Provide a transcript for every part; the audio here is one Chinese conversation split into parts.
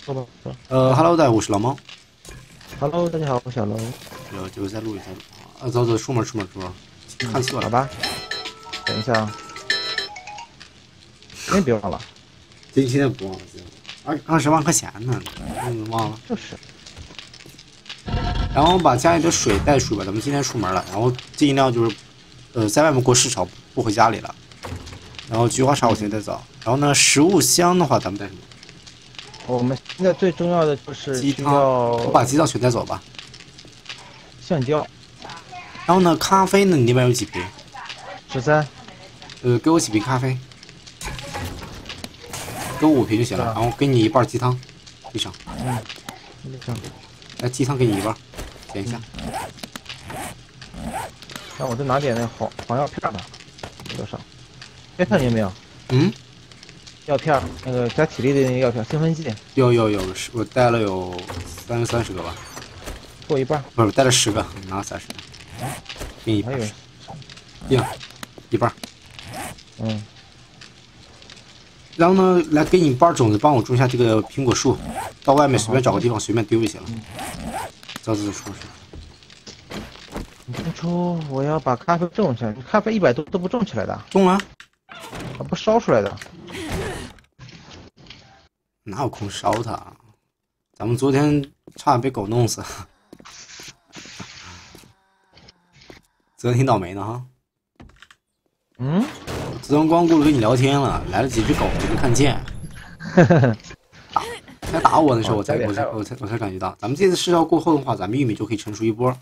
说吧，说。Hello，大家好，我是老猫。Hello，大家好，我是小楼。就再录一下。走，出门，看错了。好吧，等一下啊，真别忘了。今天不忘了，20万块钱呢，忘了。就是。然后把家里的水带出吧，咱们今天出门了，然后尽量就是，在外面过市场，不回家里了。然后菊花茶我现在带走。然后呢，食物箱的话，咱们带什么？我们现在最重要的就是鸡汤，需要我把鸡汤全带走吧。橡胶。然后呢，咖啡呢，你那边有几瓶13。给我几瓶咖啡，给我5瓶就行了。然后给你1半鸡汤，地上。地上。来，鸡汤给你1半，点一下。那我再拿点那黄药片吧，有多少？药片你有没有？药片那个加体力的那个药片，兴奋剂。有，我带了有30个吧。过一半。不是，带了10个，拿了30个。给你1半。定1半。然后呢，来给你1半种子，帮我种下这个苹果树。到外面随便找个地方随便丢就行了。照自己说。当初我要把咖啡种下，咖啡100多都不种起来的。种啊，不烧出来的。哪有空烧它？咱们昨天差点被狗弄死。昨天挺倒霉的哈。紫阳光顾着跟你聊天了，来了几只狗，我没看见。他打我的时候，我才感觉到，咱们这次试烧过后的话，咱们玉米就可以成熟一波，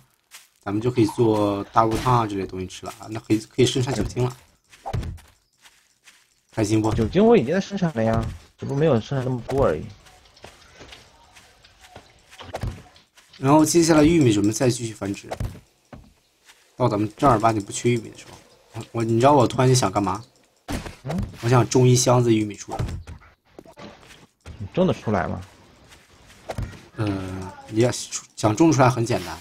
咱们就可以做大肉汤啊这类东西吃了啊，那可以生产酒精了，开心不？酒精我已经在生产了呀，只不过没有生产那么多而已。然后接下来玉米准备再继续繁殖，到咱们正儿八经不缺玉米的时候，你知道我突然间想干嘛？我想种1箱子玉米出来。你种得出来吗？也想种出来很简单，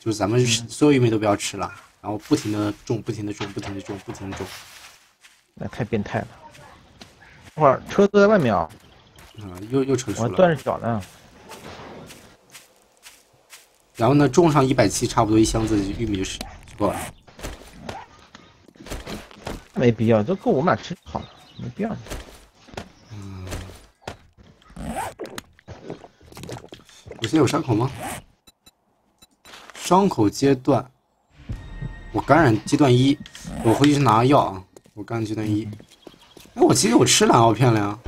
就是咱们所有玉米都不要吃了，然后不停的种。那太变态了！一会儿车都在外面啊。又成熟了。我还断着脚呢。然后呢，种上100期，差不多1箱子玉米就够了。没必要，都够我们俩吃就好了，没必要。我现在有伤口吗？伤口阶段，我感染阶段1，我回去去拿药啊。我感染阶段1。哎，我记得我吃蓝药片了呀。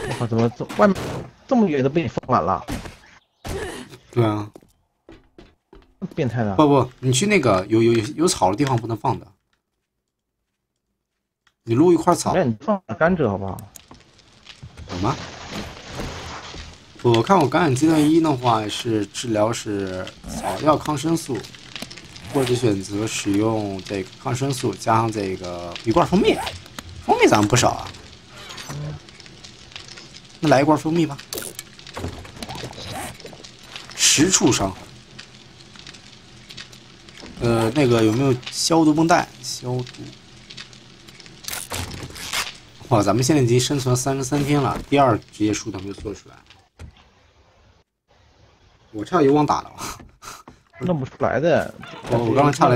我靠，怎么外面这么远都被你封满了？对啊。变态的。不，你去那个有草的地方不能放的。你撸一块草。你放甘蔗好不好？有吗？我看我感染阶段1的话是治疗是草药抗生素，或者选择使用这个抗生素加上这个1罐蜂蜜，蜂蜜咱们不少啊。那来1罐蜂蜜吧。10处伤。那个有没有消毒绷带？消毒。哇，咱们现在已经生存了33天了，第2职业树咱们就做出来了。我差点油网打了，弄不出来的。我刚差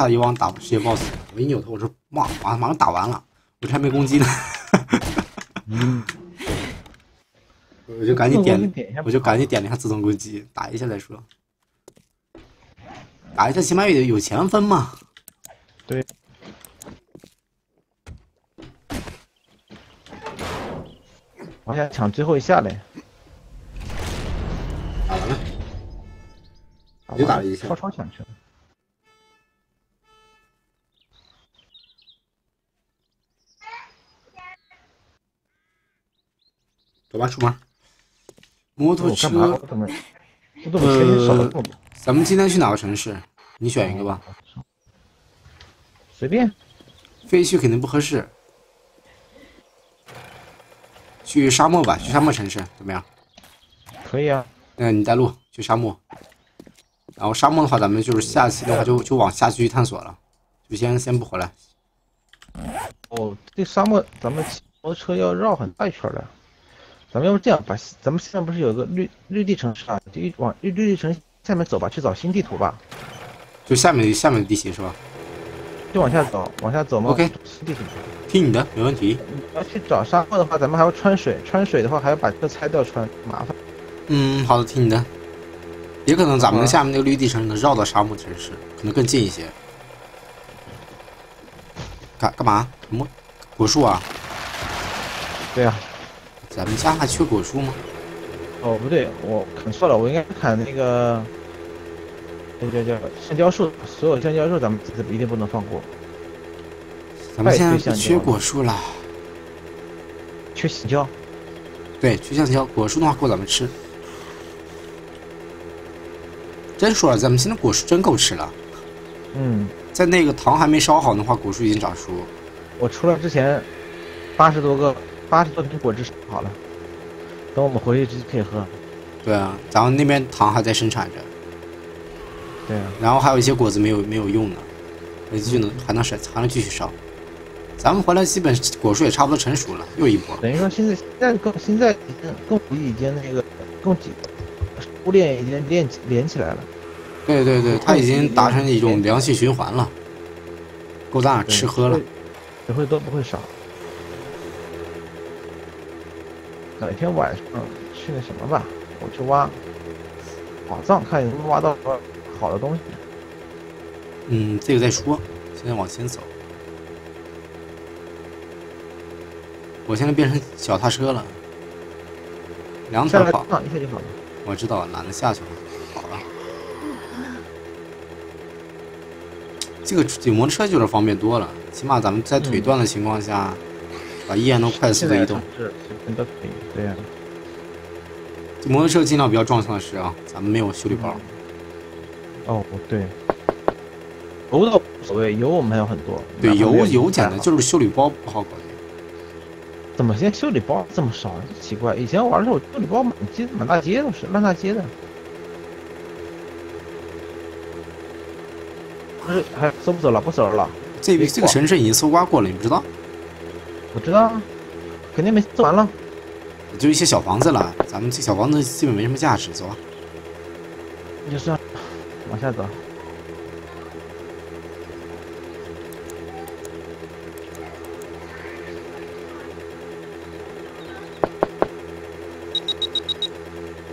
点油网打世界 BOSS， 我一扭头我说马上打完了，我这还没攻击呢。我就赶紧点了一下自动攻击，打一下再说。打一下起码也有钱分嘛。对。我想抢最后一下嘞。打完了。又打了一下。超抢去了。走吧，出门。摩托车。咱们今天去哪个城市？你选一个吧。随便。废墟肯定不合适。去沙漠吧，去沙漠城市怎么样？可以啊。你带路去沙漠。然后沙漠的话，咱们就是下期的话就往下继续探索了，就先不回来。这沙漠咱们骑摩托车要绕很大一圈的。咱们要不这样把，咱们现在不是有个绿地城市啊？就往绿地城下面走吧，去找新地图吧。就下面的地形是吧？就往下走，往下走嘛。OK，新地图。听你的，没问题。要去找沙漠的话，咱们还要穿水，穿水的话还要把车拆掉穿，麻烦。好的，听你的。也可能咱们下面那个绿地城能绕到沙漠城市，可能更近一些。干嘛？什么果树啊？对啊。咱们家还缺果树吗？哦，不对，我砍错了，我应该砍那个，那叫橡胶树，所有橡胶树咱们一定不能放过。咱们现在缺果树了，缺橡胶。对，缺橡胶，果树的话够咱们吃。真说了，咱们现在果树真够吃了。在那个糖还没烧好的话，果树已经长熟。我除了之前80多瓶果汁好了，等我们回去直接可以喝。对啊，咱们那边糖还在生产着。对啊。然后还有一些果子没有用呢，还能继续烧。咱们回来基本果树也差不多成熟了，又一波。等于说现在已经那个供给食物链已经连起来了。对，它已经达成一种良性循环了，够咱俩吃喝了。只会多不会少。哪天晚上去那什么吧，我去挖宝藏，看能不能挖到好的东西。这个再说，现在往前走。我现在变成脚踏车了，2条跑，一下就好了。我知道，懒得下去了，好了。这个摩托车就是方便多了，起码咱们在腿断的情况下，依然能快速的移动。是，都可以，对呀。这摩托车尽量不要撞上的是啊，咱们没有修理包。哦，对。油倒无所谓，油我们还有很多。对，油简单，就是修理包不好搞定。怎么现在修理包这么少？奇怪，以前玩的时候修理包满大街都是，烂大街的。不是，还搜不走了？不走了。这个城市已经搜刮过了，你不知道？我知道啊，肯定没搜完了。就一些小房子了，咱们这小房子基本没什么价值，走吧。那就算了，往下走。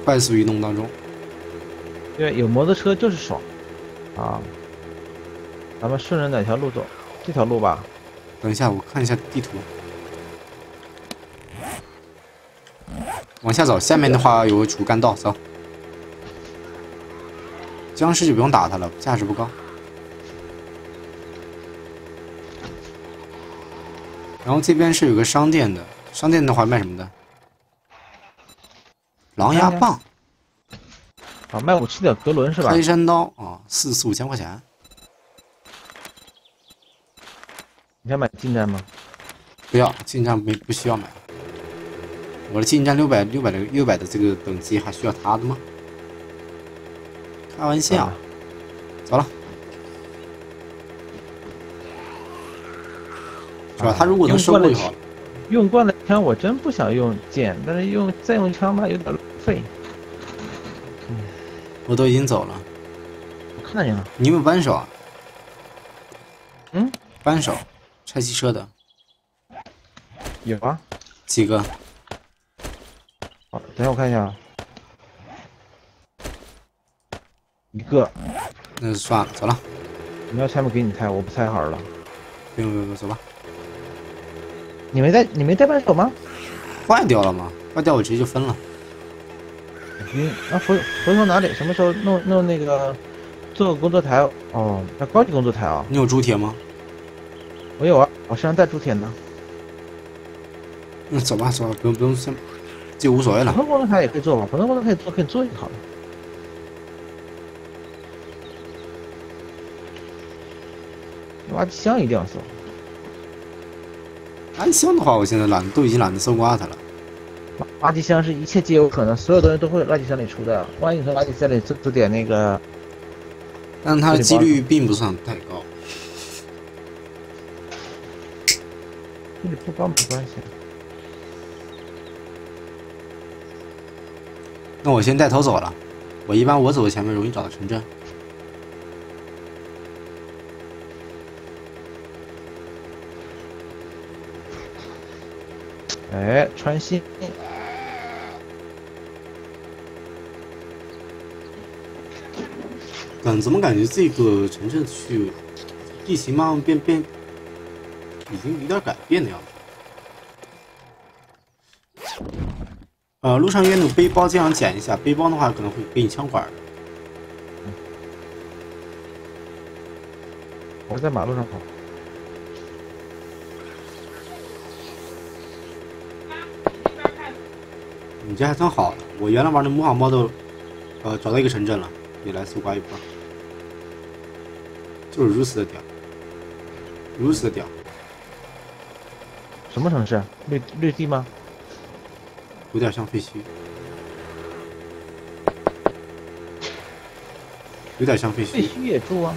快速移动当中，对，有摩托车就是爽啊！咱们顺着哪条路走？这条路吧。等一下，我看一下地图。往下走，下面的话有个主干道，走。僵尸就不用打它了，价值不高。然后这边是有个商店的，商店的话卖什么的？狼牙棒。啊，卖武器的格伦是吧？开山刀啊，4、5千块钱。你想买近战吗？不要，近战不需要买。我的近战600的这个等级还需要他的吗？开玩笑。走了。是吧？他如果能收过就好了。用惯了枪，我真不想用剑，但是再用枪吧，有点浪费。我都已经走了。我看见了。你有没有扳手啊？扳手，拆汽车的。有啊。几个？好，等下我看一下。1个。那就算了，走了。你要拆吗？给你拆，我不拆好了。不用，走吧。你没带扳手吗？坏掉了吗？坏掉我直接就分了。回头哪里？什么时候弄那个做个工作台？哦，那高级工作台啊。你有铸铁吗？我有啊，我身上带铸铁呢。走吧，不用先，这无所谓了。普通工作台也可以做吧，普通工作台可以做就好了。垃圾箱一定要搜。垃圾箱的话，我现在都已经懒得搜刮它了。垃圾箱是一切皆有可能，所有东西都会垃圾箱里出的。万一你从垃圾箱里做点那个，但它的几率并不算太高。几率不高没关系。那我先带头走了。一般我走的前面容易找到城镇。哎，川西。怎么感觉这个城镇区地形慢慢变，已经有点改变的样子。路上约那种背包尽量捡一下，背包的话可能会给你枪管的。我在马路上跑。你这还算好的，我原来玩的模仿猫都，找到一个城镇了，你来搜刮一波。就是如此的屌，如此的屌。什么城市？绿地吗？有点像废墟，有点像废墟。废墟也住啊。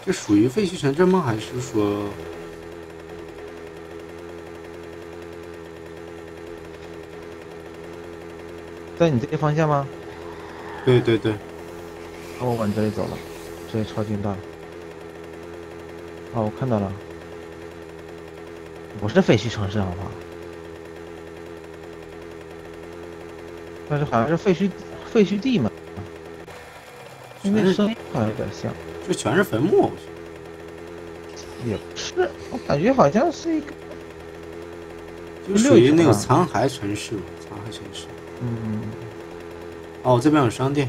这属于废墟城镇吗？还是说？在你这个方向吗？对对对。那我往这里走了，这里超近大。我看到了，不是废墟城市，好不好？但是好像是废墟地嘛，因为声音好像有点像。这全是坟墓，也不是，我感觉好像是一个，就属于那种残骸城市嘛，残骸城市。哦，这边有商店。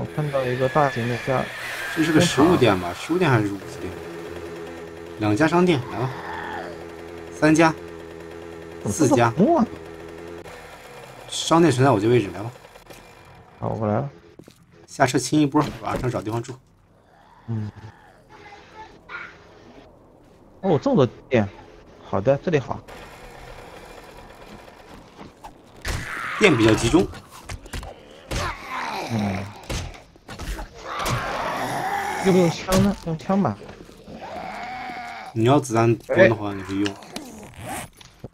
我看到一个大型的家，这是个食物店吧？食物店还是物资店？2家商店，来吧。3家，4家。商店全在我这位置，来吧。好，我来了。下车清一波，晚上找地方住。哦，这么多店，好的，这里好。店比较集中。用不用枪呢？用枪吧。你要子弹多的话，你可以用。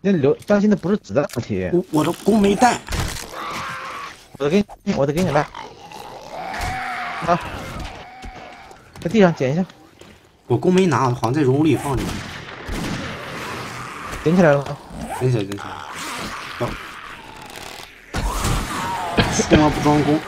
那担心的不是子弹问题。我的弓没带。我得给你来。啊，在地上捡一下。我弓没拿，好像在熔炉里放着。捡起来了吗？捡起来。走。出门不装弓。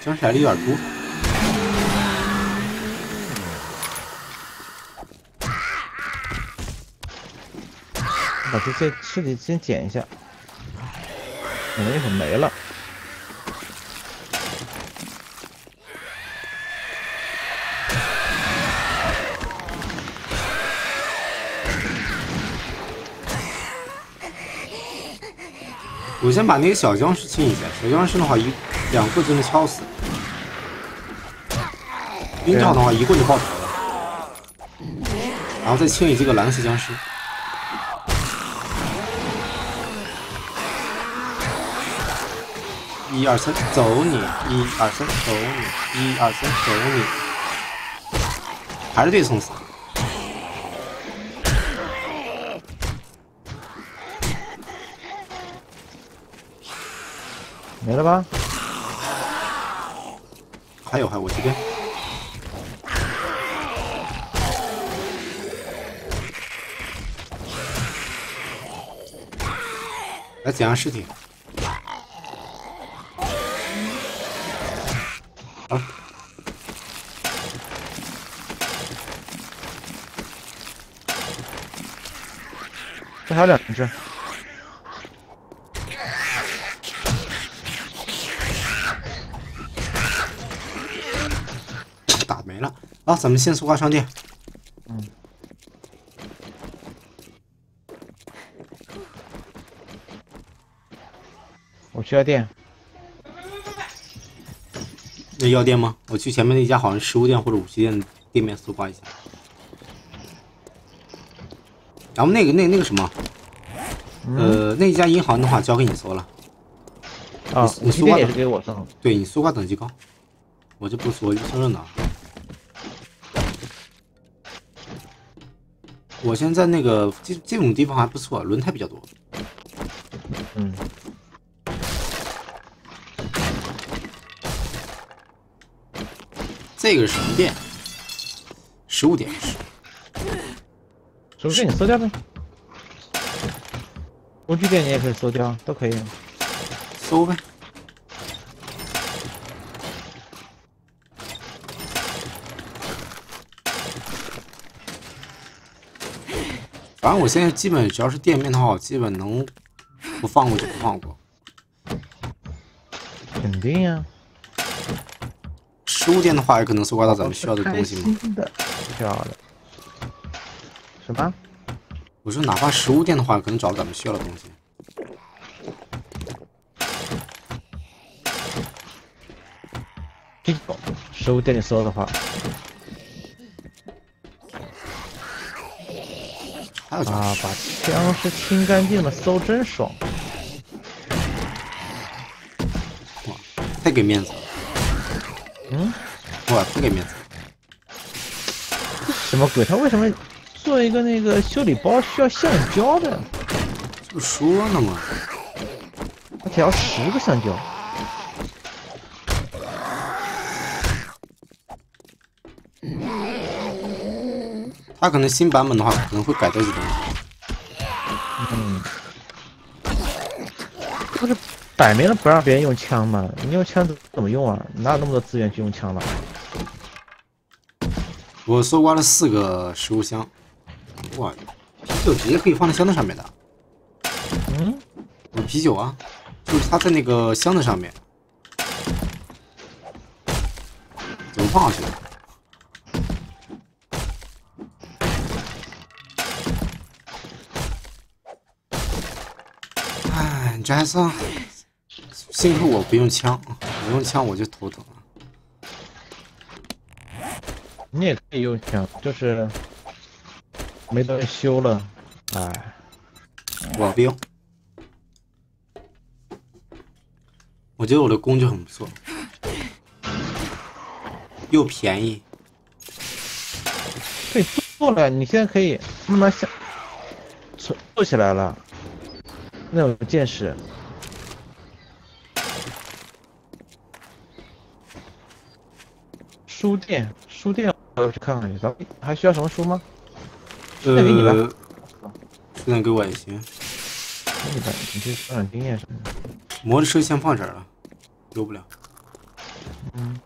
僵尸来的有点多。把这些尸体先捡一下，可能一会儿没了。我先把那个小僵尸清一下，小僵尸的话2个就能敲死，冰杖的话1棍就爆头了，然后再清理这个蓝色僵尸。1、2、3，走你！1、2、3，走你！1、2、3，走你！还是被送死。没了吧？还有我这边。来捡下尸体。好。这还有2只。打没了啊！咱们先搜刮商店。我需要电。那要电吗？我去前面那家好像15店或者50店店面搜刮一下。然后那个什么，那家银行的话交给你搜了。啊，你搜刮也是给我送。对你搜刮等级高，我就不搜，我就承认的。我现在那个这种地方还不错，轮胎比较多。嗯。这个是什么店？15点是。手机你搜掉呗。工具店你也可以搜掉，都可以。搜呗。反正我现在基本只要是店面的话，我基本能不放过就不放过。肯定呀。15店的话，也可能搜刮到咱们需要的东西嘛。漂亮。什么？我说，哪怕15店的话，可能找到咱们需要的东西。15店里搜的话，还有啊，把枪是清干净的，搜真爽。哇，太给面子了。嗯。哇，太给面子了。什么鬼？他为什么做一个那个修理包需要橡胶的？就说呢嘛。他调10个橡胶。他可能新版本的话，可能会改掉这东西。嗯。不是摆明了不让别人用枪吗？你用枪怎么用啊？哪有那么多资源去用枪了？我搜刮了4个食物箱，哇，啤酒直接可以放在箱子上面的。嗯，有啤酒啊，就是它在那个箱子上面，怎么放上去的？哎，你这还算，幸亏我不用枪，我用枪我就头疼了。你也可以用枪，就是没东西修了，哎。我不用，我觉得我的工具很不错，又便宜。可以做了，你现在可以慢慢想做起来了。那种见识。书店，我要去看看去。咱们还需要什么书吗？给你吧。书店给我也行。给你吧，你去分享经验什么的。摩托车先放这儿了，丢不了。嗯。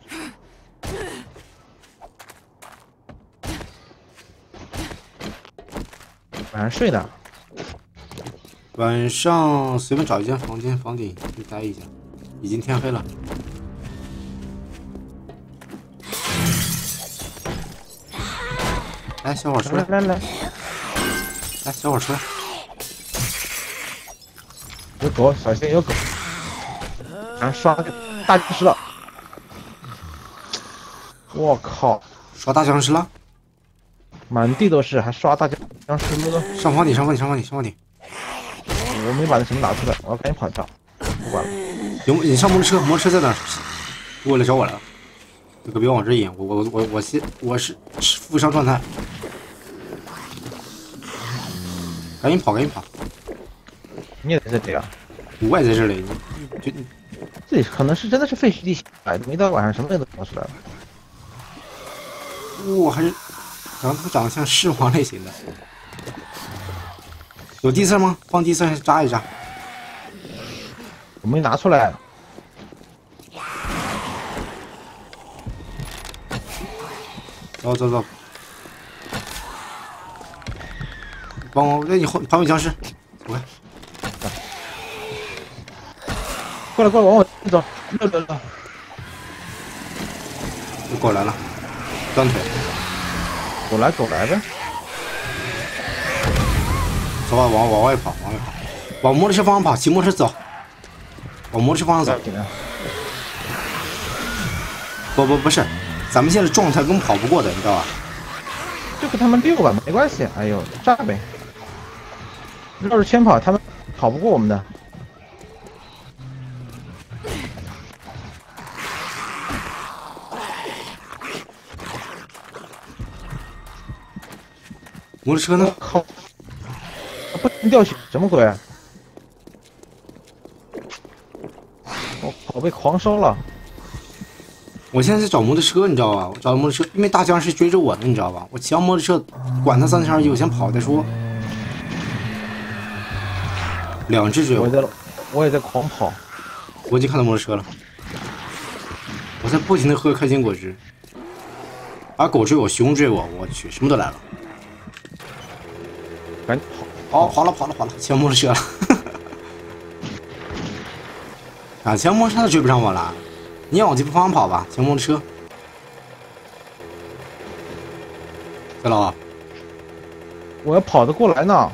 晚上睡的。晚上随便找一间房顶去待一下，已经天黑了。来，小伙出来！来，小伙出来！有狗，小心有狗！俺刷个大僵尸了！我靠！刷大僵尸了！满地都是，还刷大僵尸了！上房顶！我没把那什么拿出来，我要赶紧跑掉。不管了。你上摩托车在哪儿？过来找我来了。可别往这引，我是负伤状态。赶紧跑！你也在这里啊？我也在这里，这里可能是真的是废墟地形，没到晚上什么人都跑出来了。哇，还是长得像狮王类型的。有地刺吗？放地刺扎一扎。我没拿出来。走。帮我，那你旁边僵尸，走开。过来，往我这走。溜。狗来了，断腿。狗来呗。走吧，往外跑，往摩托车方向跑，骑摩托车走。往摩托车方向走。不是，咱们现在状态根本跑不过的，你知道吧？就给他们溜吧，没关系。哎呦，炸呗！绕着圈跑，他们跑不过我们的。摩托车呢？靠！不能掉血，什么鬼？我跑被狂烧了。我现在在找摩托车，你知道吧？我找摩托车，因为大僵尸追着我呢，你知道吧？我骑上摩托车，管他3圈1，我先跑再说。2只追我也在狂跑。我已经看到摩托车了，我在不停的喝开心果汁。啊，狗追我，熊追我，我去，什么都来了。赶紧跑！跑了，骑上摩托车了。啊，骑上摩托车都追不上我了。你往这个方向跑吧，骑摩托车。小老，我要跑得过来呢。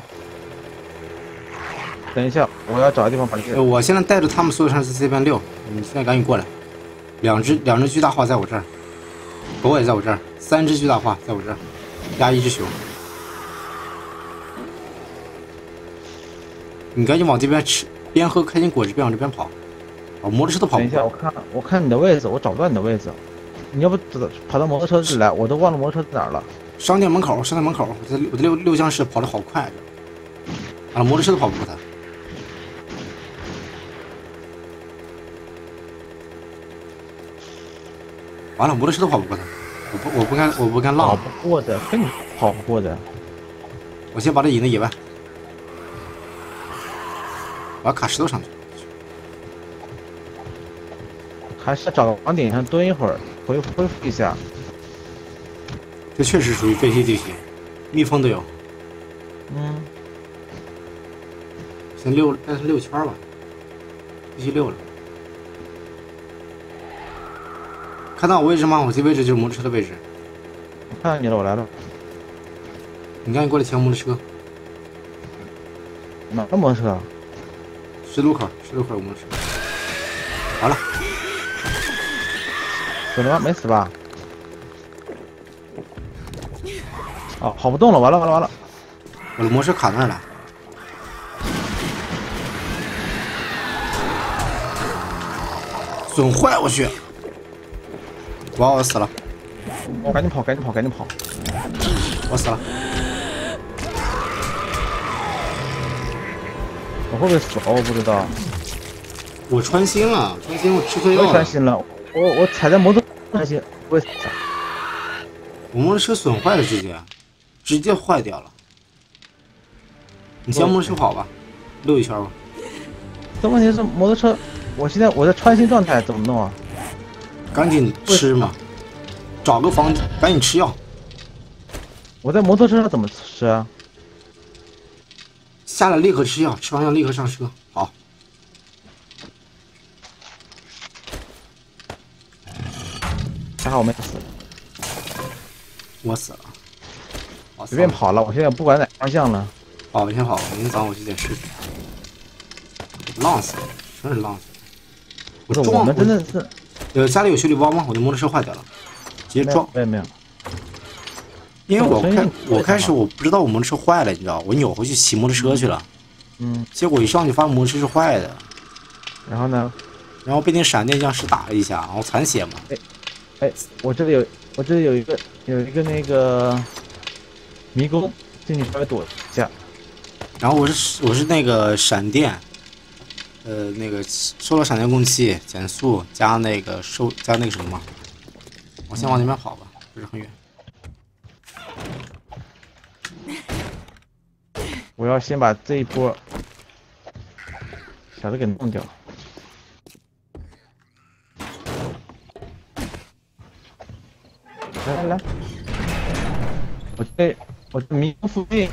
等一下，我要找个地方把这个。我现在带着他们所有上在这边溜，你现在赶紧过来。两只巨大化在我这儿，狗也在我这儿，3只巨大化在我这儿，压1只熊。你赶紧往这边吃，边喝开心果汁边往这边跑。哦，摩托车都跑不过。等一下，我看你的位置，我找不到你的位置。你要不跑到摩托车这里来，我都忘了摩托车在哪儿了。商店门口，我的六将士跑得好快，啊，摩托车都跑不过他。完了，摩托车都跑不过他，我不敢浪。跑不过的，跟你跑不过的。我先把他引到野外，我要卡石头上去。还是找个网顶上蹲一会儿，恢复一下。这确实属于废弃地形，蜜蜂都有。嗯。先但是6圈吧，必须6了。看到我位置吗？我这位置就是摩托车的位置。我看到你了，我来了。你赶紧过来抢摩托车。哪个摩托车？十字路口有摩托车。完了。死了吗？没死吧？哦，跑不动了，完了！我的摩托车卡那儿了。损坏，我去！哇，我死了！我赶紧跑！我死了！我会不会死？我不知道。我穿心了，我吃错药了。我穿心了，我踩在摩托穿心，不会死。我摩托车损坏了，直接坏掉了。你先摩托车跑吧，溜一圈吧。这问题是摩托车，我现在我在穿心状态，怎么弄啊？赶紧吃嘛，找个房间，赶紧吃药。我在摩托车上怎么吃啊？下来立刻吃药，吃完药立刻上车。好。还好我没死。我死了。随便跑了，我现在不管哪方向了。跑，先跑吧，明天早上我去捡尸体。浪死了，真是浪死了。不是我们真的是。家里有修理包吗？我的摩托车坏掉了，直接撞。没有。因为我开始我不知道我摩托车坏了，你知道，我扭回去骑摩托车去了。结果一上去发现摩托车是坏的。然后呢？然后被那闪电僵尸打了一下，然后残血嘛。哎，我这里有一个那个迷宫，进去稍微躲一下。然后我是那个闪电，那个收到闪电攻击减速加那个什么，我先往那边跑吧，不是很远。我要先把这一波小的给弄掉。来，我这迷宫附近。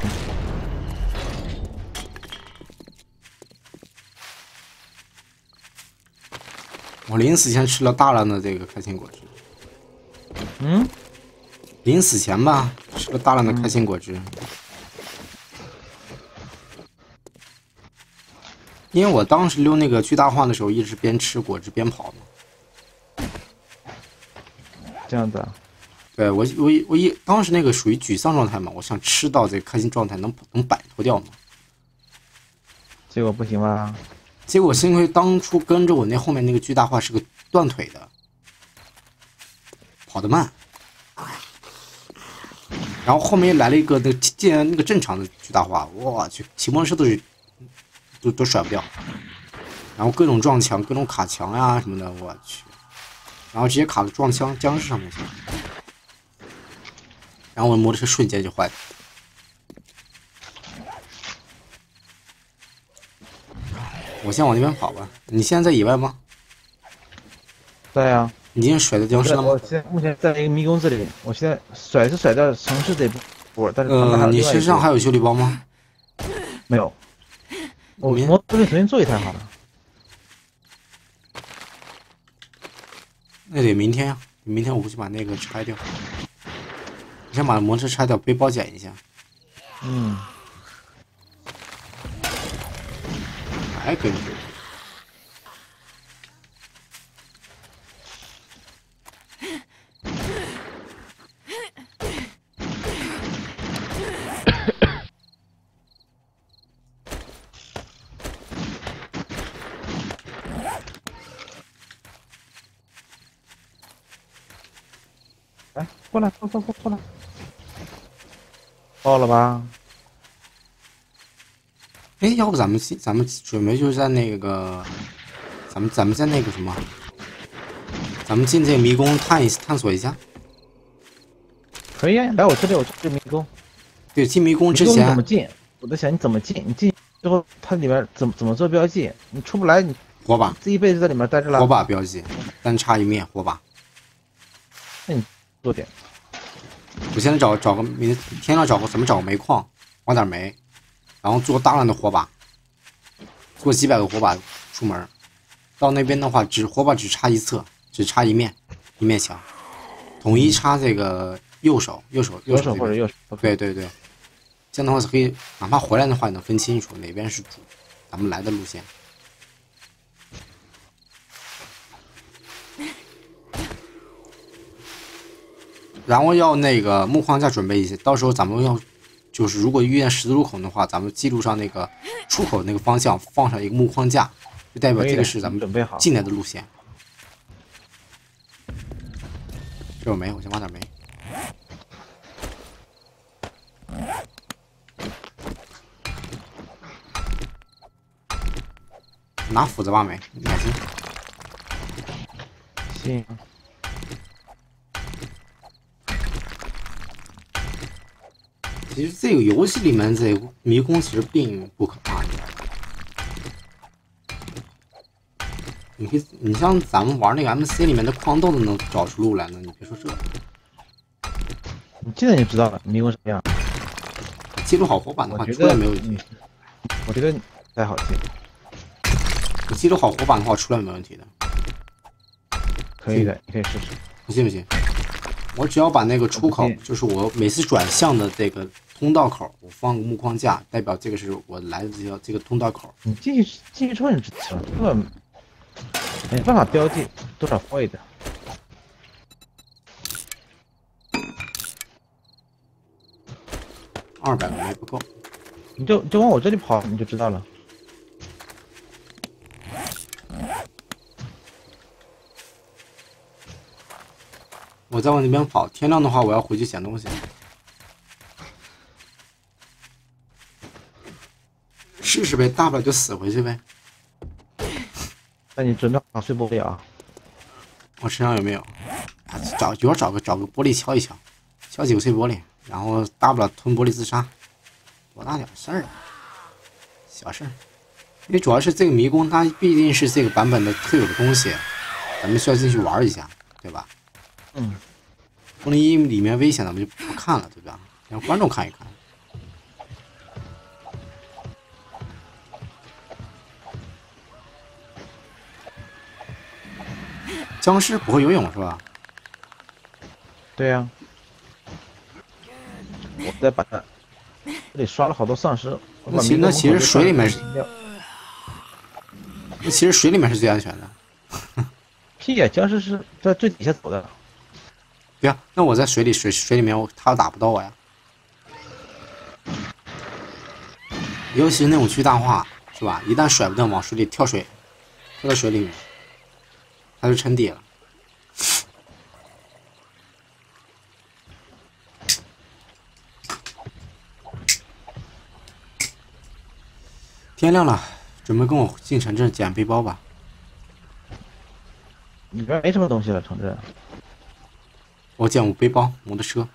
我临死前吃了大量的这个开心果汁。临死前吧，吃了大量的开心果汁。因为我当时溜那个巨大化的时候，一直边吃果汁边跑嘛。这样子啊？对我当时那个属于沮丧状态嘛，我想吃到这个开心状态，能摆脱掉嘛。结果不行吧？结果幸亏当初跟着我那后面那个巨大化是个断腿的，跑得慢。然后后面来了一个那个正常的巨大化，我去，骑摩托车都甩不掉，然后各种撞墙，各种卡墙呀什么的，我去，然后直接卡到撞僵尸上面去，然后我的摩托车瞬间就坏了。我先往那边跑吧。你现在在野外吗？在呀。你已经甩到僵尸了吗？我现在目前在一个迷宫这里，我现在甩到城市这波，但是你身上还有修理包吗？没有。我摩托车重新做一台好了。那得明天呀，明天我回去把那个拆掉。你先把摩托车拆掉，背包捡一下。嗯。还可以。来，过来，过来。到了吧？哎，要不咱们准备就是在那个，咱们在那个什么，咱们进这个迷宫探索一下。可以啊，来我这里，我这迷宫。对，进迷宫之前怎么进？我在想你怎么进？你进之后，它里面怎么做标记？你出不来，你火把这一辈子在里面待着了。火把标记，单插一面火把。那你做点。我现在找个天上怎么找个煤矿，挖点煤，然后做大量的火把，做几百个火把出门。到那边的话，火把只插一侧，只插一面墙，统一插这个右手或者右手。对，这样的话是可以，哪怕回来的话也能分清楚哪边是主，咱们来的路线。然后要那个木框架准备一些，到时候咱们要就是如果遇见十字路口的话，咱们记录上那个出口那个方向放上一个木框架，就代表这个是咱们准备好进来的路线。这有煤，我先挖点煤。拿斧子挖煤，小心。行。其实这个游戏里面这个迷宫其实并不可怕，你像咱们玩那个 MC 里面的矿洞都能找出路来呢，你别说这。你进来就知道了，迷宫什么样。记录好火把的话，出来没问题。我觉得不太好进。你记录好火把的话，出来没问题的。可以的，你可以试试。你信不信？我只要把那个出口，就是我每次转向的这个通道口，我放个木框架，代表这个是我来的这个通道口。你进去之后你就知道，根本没办法标记多少void的。200个煤不够，你就往我这里跑，你就知道了。我再往那边跑，天亮的话我要回去捡东西。试试呗，大不了就死回去呗。那你准备好碎玻璃啊？我身上有没有？找个玻璃敲一敲，敲几个碎玻璃，然后大不了吞玻璃自杀，多大点事儿啊？小事儿。因为主要是这个迷宫它毕竟是这个版本的特有的东西，咱们需要进去玩一下，对吧？嗯。101里面危险咱们就不看了，对吧？让观众看一看。僵尸不会游泳是吧？对呀、我再把这里刷了好多丧尸。那其实水里面是，那其实水里面是最安全的。屁呀，僵尸是在最底下走的。对啊，那我在水里面，他打不到我呀。尤其是那种巨大化，是吧？一旦甩不动，往水里跳到水里面，他就沉底了。天亮了，准备跟我进城镇捡背包吧。里边没什么东西了，城镇。我捡我背包，摩托车。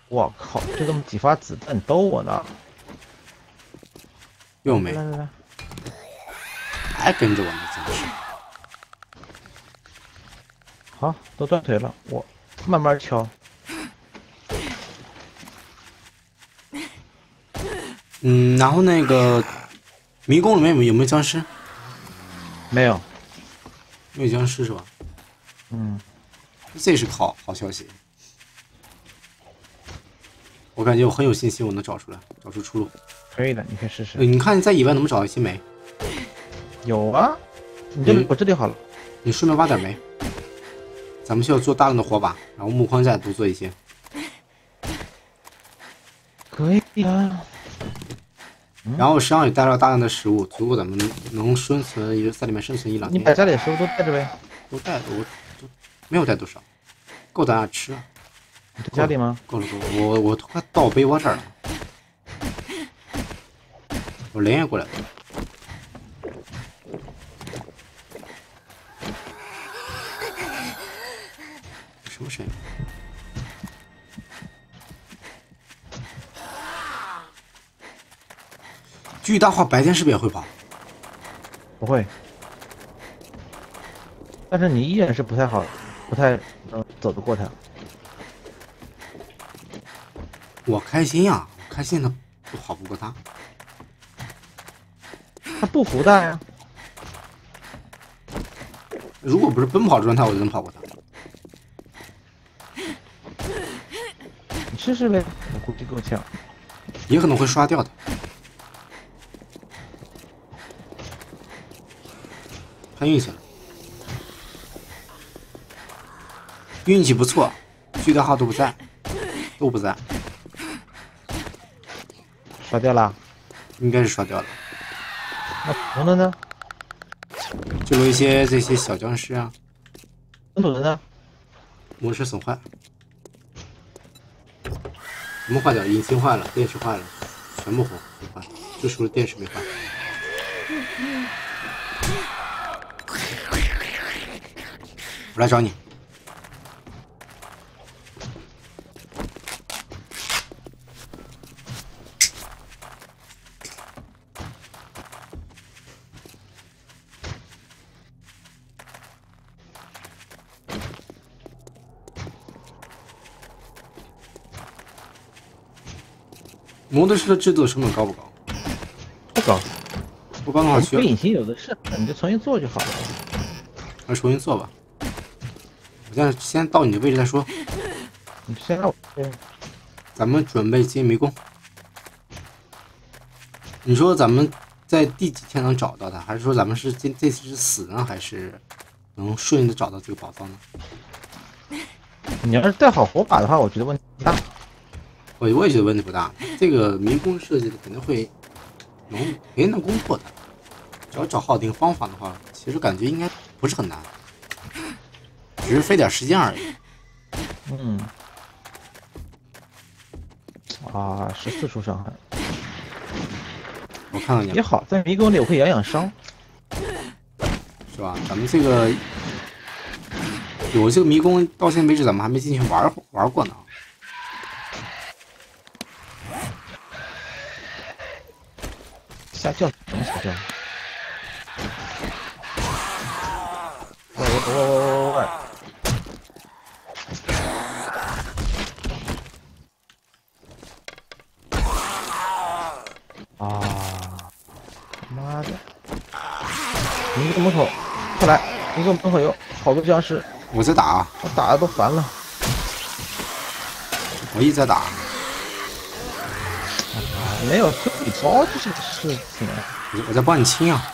我靠，就这么几发子弹，你逗我呢？又没，来，还跟着我呢，真是。好，都断腿了，我慢慢敲。然后那个迷宫里面有没有僵尸？没有，没有僵尸是吧？这是好消息。我感觉我很有信心，我能找出出路。可以的，你可以试试。你看在野外能不能找到一些煤？有啊，我这里好了。你顺便挖点煤。咱们需要做大量的火把，然后木框架多做一些。可以啊。然后身上也带了大量的食物，足够咱们能生存在里面生存1-2天。你把家里的食物都带着呗。都带了，我没有带多少，够咱俩吃啊。你在家里吗？够了，我快到我背窝这儿了。我连夜过来的。什么声音？巨大化白天是不是也会跑？不会。但是你依然是不太能走得过它。我开心呀，我开心的都跑不过他。他不服大呀。如果不是奔跑状态，我就能跑过他。你试试呗，我估计够呛。也可能会刷掉的。看运气了。运气不错，巨大号都不在。刷掉了？应该是刷掉了。那普通的呢？就有一些这些小僵尸啊。本土的呢？模式损坏。什么坏掉？引擎坏了，电池坏了，全部没坏，就除了电池没坏。我来找你。摩托车的制作成本高不高？不高。不高的话需要。引擎有的是，你就重新做就好了。那重新做吧。我先到你的位置再说。你先让我。咱们准备进迷宫。你说咱们在第几天能找到它？还是说咱们是这次是死呢？还是能顺利的找到这个宝藏呢？你要是带好火把的话，我觉得问题不大。我也觉得问题不大。这个迷宫设计的肯定会肯定能攻破的。只要找好这个方法的话，其实感觉应该不是很难，只是费点时间而已。14处伤害。我看到你了。也好，在迷宫里我可以养伤，是吧？咱们这个有这个迷宫，到现在为止咱们还没进去玩过呢。下降怎么下降？喂！妈的！你个门口，快来！一个门口有好多僵尸。我在打，我打的都烦了。我一直在打。没有推理包这些事情。我在帮你清啊。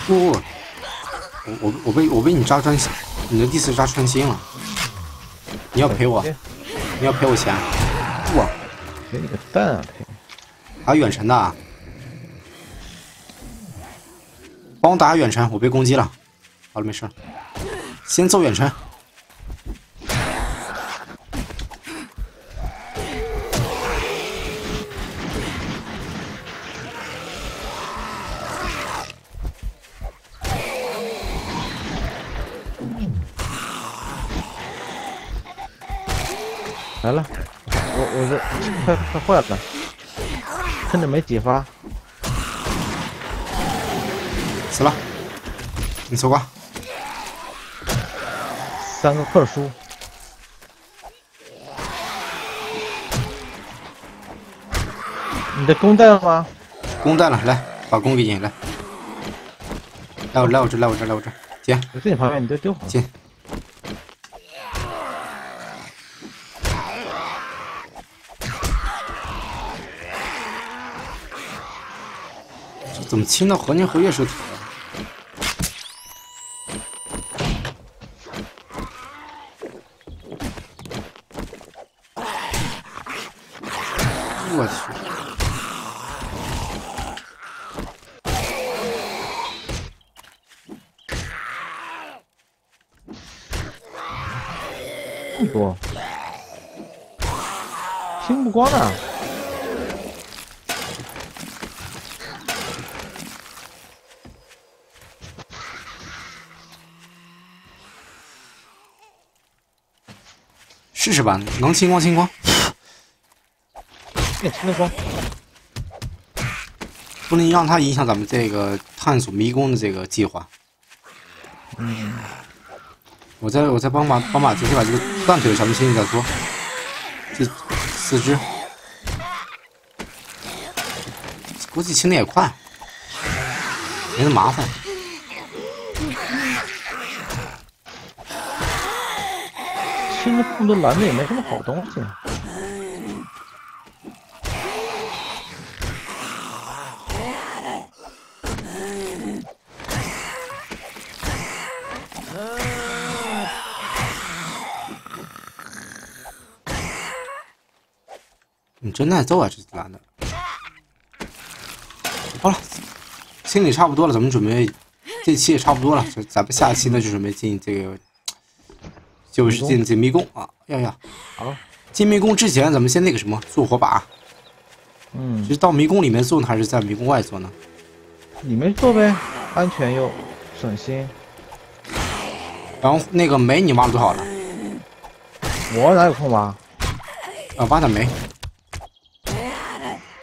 不，我被你扎穿心，你的第四扎穿心了。你要赔我，你要赔我钱。哇，赔你个蛋啊赔！打远程的啊，帮我打远程，我被攻击了。好了，没事，先揍远程。来了，我这快坏了，趁着没几发，死了，你走吧。3个克书，你的弓带了吗？弓带了，来把弓给你来。来我这，捡。我在你旁边，你都丢好了。捡。这怎么清到合年合月实体了？我去！这么多，清不光啊！试试吧，能清光清光。也清得光，不能让它影响咱们这个探索迷宫的这个计划。我再帮马直接把这个断腿的小明清理再说。这4只，估计清的也快，没那么麻烦。清了这么多蓝的也没什么好东西。你真耐揍啊，这蓝的。好了，清理差不多了，咱们准备这期也差不多了，咱们下期呢就准备进这个，就是进这迷宫啊！呀，好，进迷宫之前，咱们先那个什么，做火把。是到迷宫里面做呢，还是在迷宫外做呢？里面做呗，安全又省心。然后那个煤你挖了多少了？我哪有空挖？挖点煤。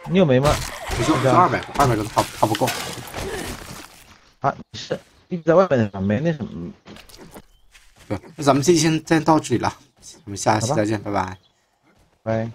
你有煤吗？我就200个都怕不够。啊，是一直在外面那个没那什么。对，那咱们这期先到这里了，我们下期再见，拜拜。拜。